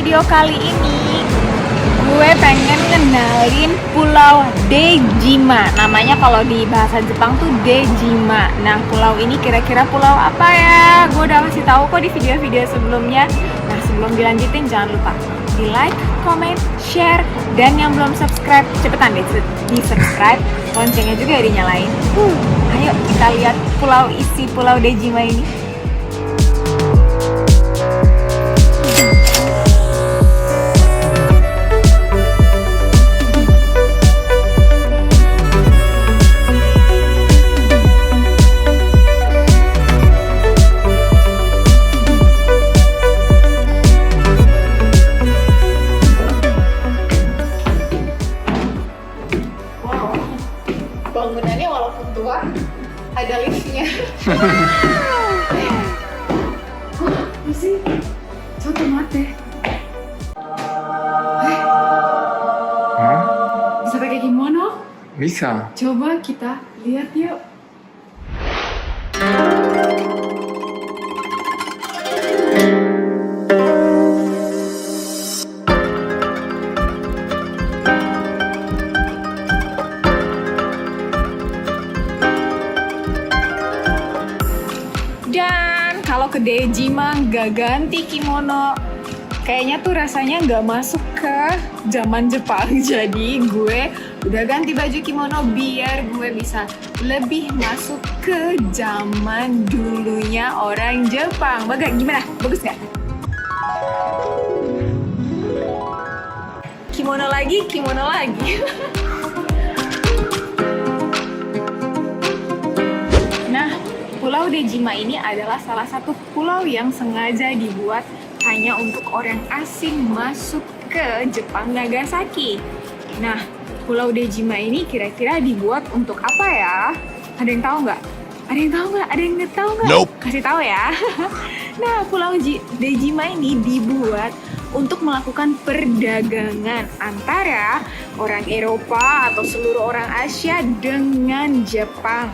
video kali ini gue pengen ngenalin Pulau Dejima. Namanya kalau di bahasa Jepang tuh Dejima. Nah, pulau ini kira-kira pulau apa ya? Gue udah kasih tahu kok di video-video sebelumnya. Nah, sebelum dilanjutin jangan lupa di like, comment, share, dan yang belum subscribe cepetan deh di subscribe, loncengnya juga dinyalain. Ayo kita lihat isi Pulau Dejima ini. Bangunannya walaupun tua, ada liftnya. Masih contoh mate. Bisa pakai kimono? Bisa. Coba kita lihat yuk. Dan kalau ke Dejima nggak ganti kimono, kayaknya tuh rasanya nggak masuk ke zaman Jepang. Jadi gue udah ganti baju kimono biar gue bisa lebih masuk ke zaman dulunya orang Jepang. Gimana? Bagus nggak? Kimono lagi. Nah, Pulau Dejima ini adalah salah satu pulau yang sengaja dibuat hanya untuk orang asing masuk ke Jepang Nagasaki. Nah, Pulau Dejima ini kira-kira dibuat untuk apa ya? Ada yang tahu nggak? Ada yang nggak tahu nggak? Nope. Kasih tahu ya. Nah, Pulau Dejima ini dibuat untuk melakukan perdagangan antara orang Eropa atau seluruh orang Asia dengan Jepang.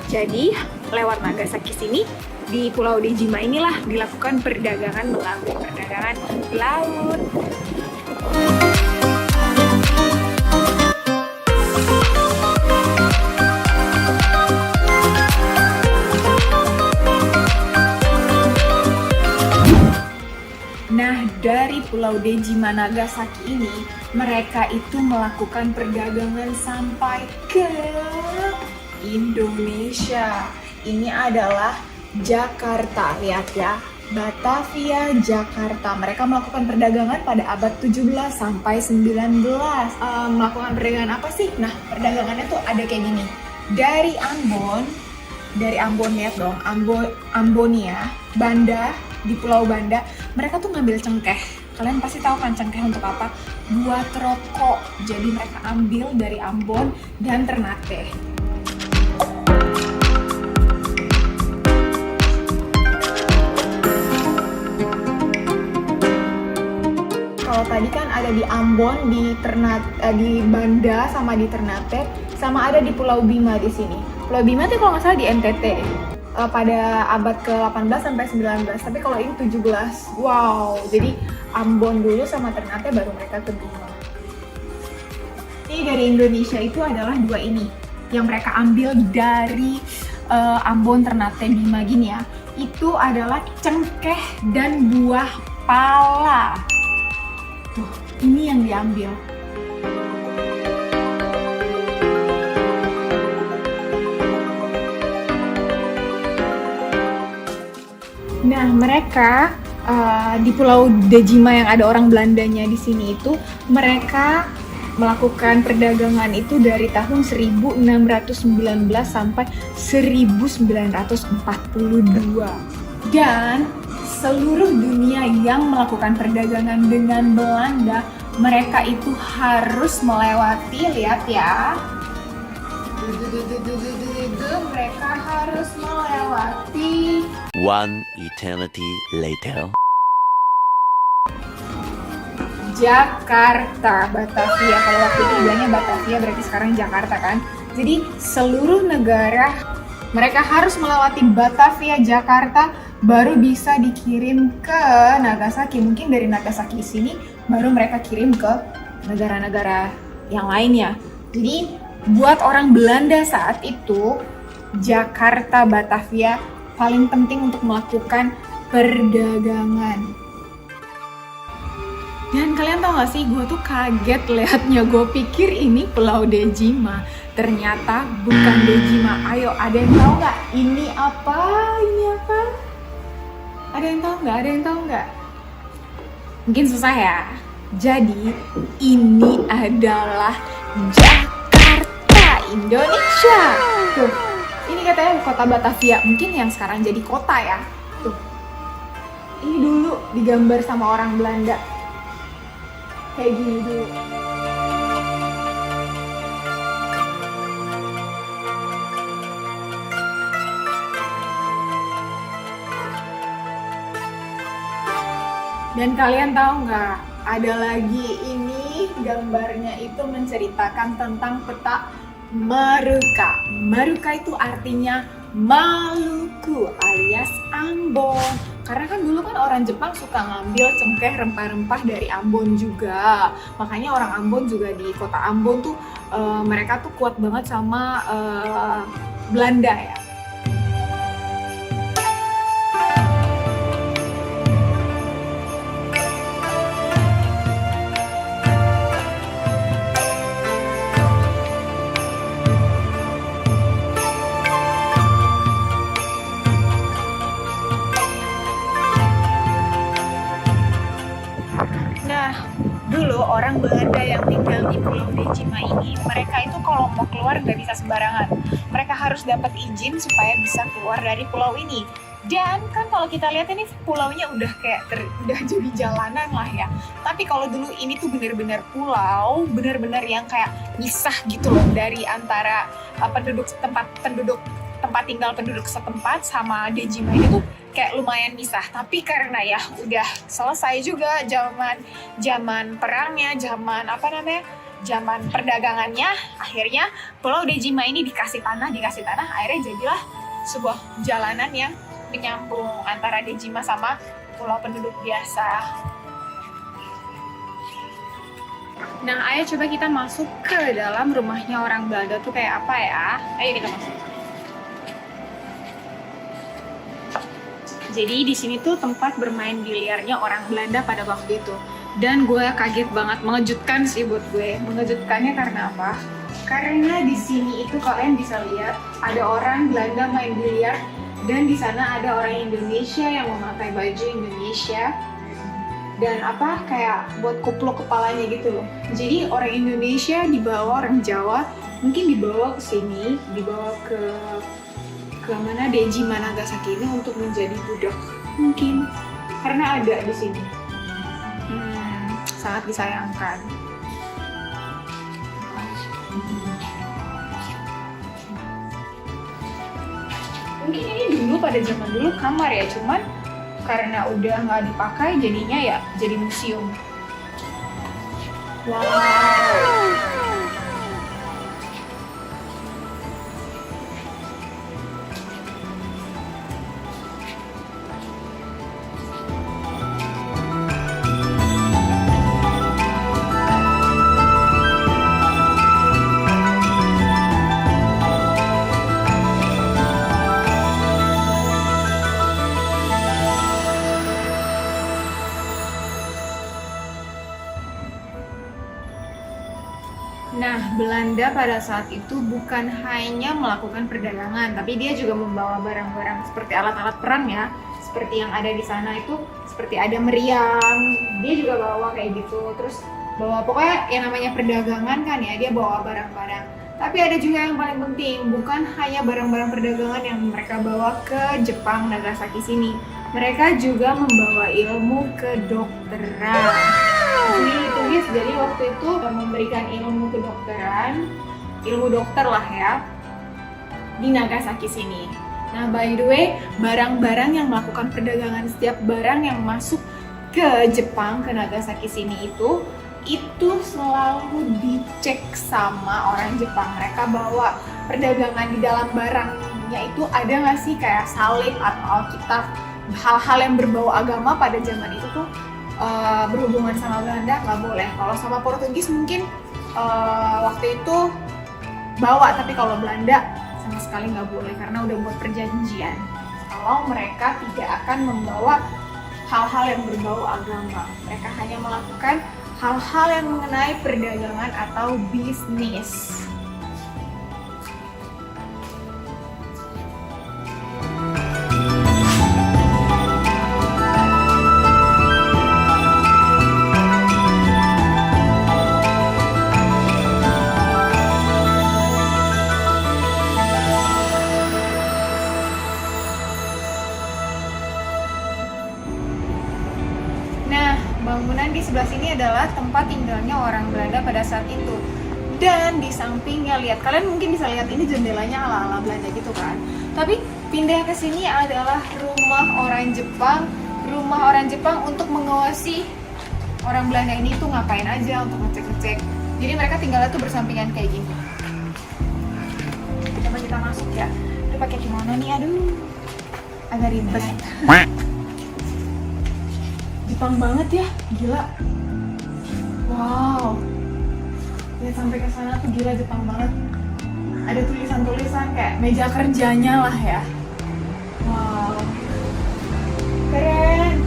Jadi, lewat Nagasaki sini, di Pulau Dejima inilah dilakukan perdagangan melalui perdagangan laut. Nah, dari Pulau Dejima Nagasaki ini, mereka itu melakukan perdagangan sampai ke Indonesia. Ini adalah Jakarta, lihat ya, Batavia, Jakarta. Mereka melakukan perdagangan pada abad 17 sampai 19. Melakukan perdagangan apa sih? Nah, perdagangannya tuh ada kayak gini. Dari Ambon lihat dong, Ambonia, Banda, di Pulau Banda, mereka tuh ngambil cengkeh. Kalian pasti tahu kan cengkeh untuk apa? Buat rokok. Jadi mereka ambil dari Ambon dan Ternate. Kalau tadi kan ada di Ambon, di Banda sama di Ternate, sama ada di Pulau Bima di sini. Pulau Bima tuh kalau nggak salah di NTT pada abad ke-18 sampai 19. Tapi kalau ini 17. Wow, jadi Ambon dulu sama Ternate baru mereka ke Bima. Ini dari Indonesia itu adalah dua ini yang mereka ambil dari Ambon, Ternate, Bima gini ya. Itu adalah cengkeh dan buah pala. Tuh, ini yang diambil. Nah, mereka di Pulau Dejima yang ada orang Belandanya di sini itu, mereka melakukan perdagangan itu dari tahun 1619 sampai 1942. Dan seluruh dunia yang melakukan perdagangan dengan Belanda, mereka itu harus melewati, lihat ya, mereka harus melewati One eternity later. Jakarta, Batavia. Kalau waktu itu bilangnya Batavia, berarti sekarang Jakarta kan. Jadi seluruh negara Mereka harus melewati Batavia, Jakarta, baru bisa dikirim ke Nagasaki. Mungkin dari Nagasaki sini baru mereka kirim ke negara-negara yang lainnya. Jadi buat orang Belanda saat itu, Jakarta, Batavia paling penting untuk melakukan perdagangan. Dan kalian tau gak sih, gue tuh kaget liatnya. Gue pikir ini Pulau Dejima, ternyata bukan Dejima. Ayo, ada yang tahu nggak? Ini apa? Ini apa? Ada yang tahu nggak? Ada yang tahu nggak? Mungkin susah ya. Jadi ini adalah Jakarta, Indonesia. Tuh, ini katanya kota Batavia. Mungkin yang sekarang jadi kota ya. Tuh, ini dulu digambar sama orang Belanda. Kayak gini dulu. Dan kalian tahu nggak, ada lagi ini gambarnya itu menceritakan tentang peta Maruka. Maruka itu artinya Maluku alias Ambon. Karena kan dulu kan orang Jepang suka ngambil cengkeh rempah-rempah dari Ambon juga. Makanya orang Ambon juga di kota Ambon tuh mereka tuh kuat banget sama Belanda ya. Dulu orang Belanda yang tinggal di Pulau Dejima ini, mereka itu kalau mau keluar nggak bisa sembarangan. Mereka harus dapat izin supaya bisa keluar dari pulau ini. Dan kan kalau kita lihat ini pulaunya udah kayak udah jadi jalanan lah ya. Tapi kalau dulu ini tuh bener-bener pulau, bener-bener yang kayak misah gitu loh dari antara tempat tinggal penduduk setempat sama Dejima ini tuh kayak lumayan misah. Tapi karena ya udah selesai juga zaman perangnya, zaman perdagangannya, akhirnya Pulau Dejima ini dikasih tanah, akhirnya jadilah sebuah jalanan yang menyambung antara Dejima sama pulau penduduk biasa. Nah, ayo coba kita masuk ke dalam rumahnya orang Belanda tuh kayak apa ya? Ayo kita masuk. Jadi di sini tuh tempat bermain biliarnya orang Belanda pada waktu itu. Dan gue kaget banget, mengejutkan sih buat gue. Mengejutkannya karena apa? Karena di sini itu kalian bisa lihat ada orang Belanda main biliar dan di sana ada orang Indonesia yang memakai baju Indonesia dan kayak buat kupluk kepalanya gitu loh. Jadi orang Indonesia dibawa, orang Jawa mungkin dibawa ke sini, dibawa ke mana Dejima Nagasaki ini untuk menjadi budak mungkin karena ada di sini. Sangat disayangkan. Mungkin ini dulu pada zaman dulu kamar ya, cuman karena udah nggak dipakai jadinya ya jadi museum. Wow. Nah, Belanda pada saat itu bukan hanya melakukan perdagangan, tapi dia juga membawa barang-barang seperti alat-alat perang ya. Seperti yang ada di sana itu, seperti ada meriam, dia juga bawa kayak gitu. Terus bawa pokoknya yang namanya perdagangan kan ya, dia bawa barang-barang. Tapi ada juga yang paling penting, bukan hanya barang-barang perdagangan yang mereka bawa ke Jepang, Nagasaki sini. Mereka juga membawa ilmu kedokteran. Ini ditulis, jadi waktu itu memberikan ilmu kedokteran, ilmu dokter lah ya, di Nagasaki sini. Nah, by the way, barang-barang yang melakukan perdagangan, setiap barang yang masuk ke Jepang, ke Nagasaki sini itu selalu dicek sama orang Jepang. Mereka bawa perdagangan di dalam barang tanya itu ada nggak sih kayak salib atau Alkitab, hal-hal yang berbau agama pada zaman itu tuh berhubungan sama Belanda nggak boleh. Kalau sama Portugis mungkin waktu itu bawa, tapi kalau Belanda sama sekali nggak boleh karena udah buat perjanjian kalau mereka tidak akan membawa hal-hal yang berbau agama. Mereka hanya melakukan hal-hal yang mengenai perdagangan atau bisnis. Bangunan di sebelah sini adalah tempat tinggalnya orang Belanda pada saat itu. Dan di sampingnya, lihat, kalian mungkin bisa lihat ini jendelanya ala-ala Belanda gitu kan. Tapi pindah ke sini adalah rumah orang Jepang. Rumah orang Jepang untuk mengawasi orang Belanda ini tuh ngapain aja, untuk ngecek-ngecek. Jadi mereka tinggalnya tuh bersampingan kayak gini. Coba kita masuk ya. Itu pakai kimono nih, aduh. Agak ribet. Jepang banget ya, gila. Wow. Lihat sampai ke sana tuh gila, Jepang banget. Ada tulisan-tulisan kayak meja kerjanya lah ya. Wow. Keren.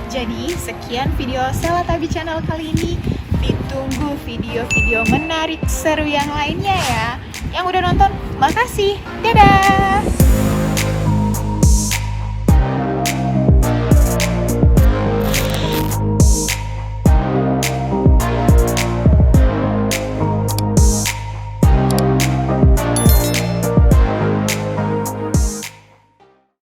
Jadi sekian video Selatabi Channel kali ini. Ditunggu video-video menarik seru yang lainnya ya. Yang udah nonton, makasih. Dadah!